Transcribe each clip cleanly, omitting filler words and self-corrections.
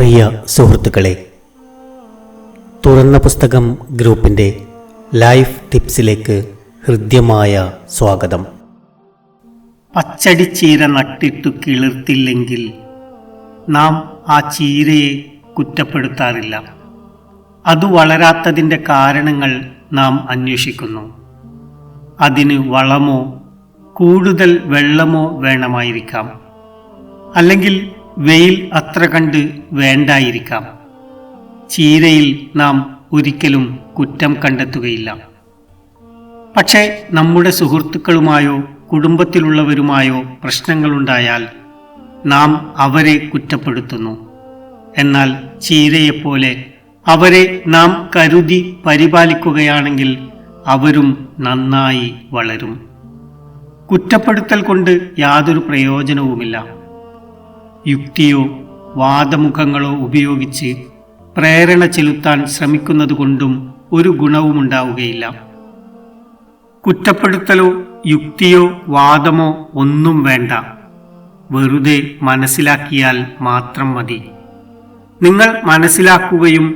പ്രിയ സുഹൃത്തുക്കളെ, തുറന്ന പുസ്തകം ഗ്രൂപ്പിൻ്റെ ലൈഫ് ടിപ്സിലേക്ക് ഹൃദ്യമായ സ്വാഗതം. പച്ചടിച്ചീര നട്ടിട്ടു കിളിർത്തില്ലെങ്കിൽ നാം ആ ചീരയെ കുറ്റപ്പെടുത്താറില്ല. അത് വളരാത്തതിൻ്റെ കാരണങ്ങൾ നാം അന്വേഷിക്കുന്നു. അതിന് വളമോ കൂടുതൽ വെള്ളമോ വേണമായിരിക്കാം, അല്ലെങ്കിൽ വെയിൽ അത്ര കണ്ട് വേണ്ടായിരിക്കാം. ചീരയിൽ നാം ഒരിക്കലും കുറ്റം കണ്ടെത്തുകയില്ല. പക്ഷേ നമ്മുടെ സുഹൃത്തുക്കളുമായോ കുടുംബത്തിലുള്ളവരുമായോ പ്രശ്നങ്ങളുണ്ടായാൽ നാം അവരെ കുറ്റപ്പെടുത്തുന്നു. എന്നാൽ ചീരയെപ്പോലെ അവരെ നാം കരുതി പരിപാലിക്കുകയാണെങ്കിൽ അവരും നന്നായി വളരും. കുറ്റപ്പെടുത്തൽ കൊണ്ട് യാതൊരു പ്രയോജനവുമില്ല. യുക്തിയോ വാദമുഖങ്ങളോ ഉപയോഗിച്ച് പ്രേരണ ചെലുത്താൻ ശ്രമിക്കുന്നതുകൊണ്ടും ഒരു ഗുണവുമുണ്ടാവുകയില്ല. കുറ്റപ്പെടുത്തലോ യുക്തിയോ വാദമോ ഒന്നും വേണ്ട. വെറുതെ മനസ്സിലാക്കിയാൽ മാത്രം മതി. നിങ്ങൾ മനസ്സിലാക്കുകയും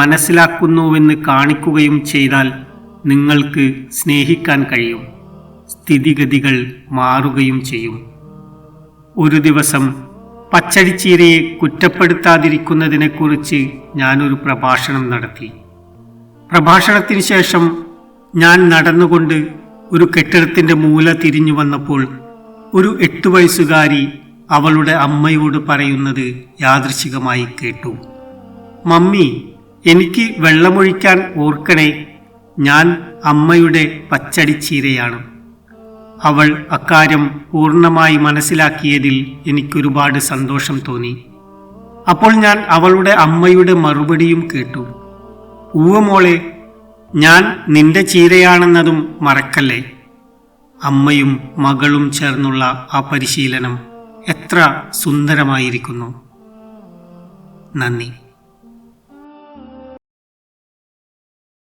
മനസ്സിലാക്കുന്നുവെന്ന് കാണിക്കുകയും ചെയ്താൽ നിങ്ങൾക്ക് സ്നേഹിക്കാൻ കഴിയും. സ്ഥിതിഗതികൾ മാറുകയും ചെയ്യും. ഒരു ദിവസം പച്ചടിച്ചീരയെ കുറ്റപ്പെടുത്താതിരിക്കുന്നതിനെക്കുറിച്ച് ഞാനൊരു പ്രഭാഷണം നടത്തി. പ്രഭാഷണത്തിന് ശേഷം ഞാൻ നടന്നുകൊണ്ട് ഒരു കെട്ടിടത്തിൻ്റെ മൂല തിരിഞ്ഞു വന്നപ്പോൾ ഒരു 8 വയസ്സുകാരി അവളുടെ അമ്മയോട് പറയുന്നത് യാദൃച്ഛികമായി കേട്ടു. മമ്മി, എനിക്ക് വെള്ളമൊഴിക്കാൻ ഓർക്കണേ, ഞാൻ അമ്മയുടെ പച്ചടിച്ചീരയാണ്. അവൾ അക്കാര്യം പൂർണ്ണമായി മനസ്സിലാക്കിയതിൽ എനിക്കൊരുപാട് സന്തോഷം തോന്നി. അപ്പോൾ ഞാൻ അവളുടെ അമ്മയുടെ മറുപടിയും കേട്ടു. ഉവ്വ മോളെ, ഞാൻ നിന്റെ ചീരയാണെന്നതും മറക്കല്ലേ. അമ്മയും മകളും ചേർന്നുള്ള ആ പരിശീലനം എത്ര സുന്ദരമായിരിക്കുന്നു. നന്ദി.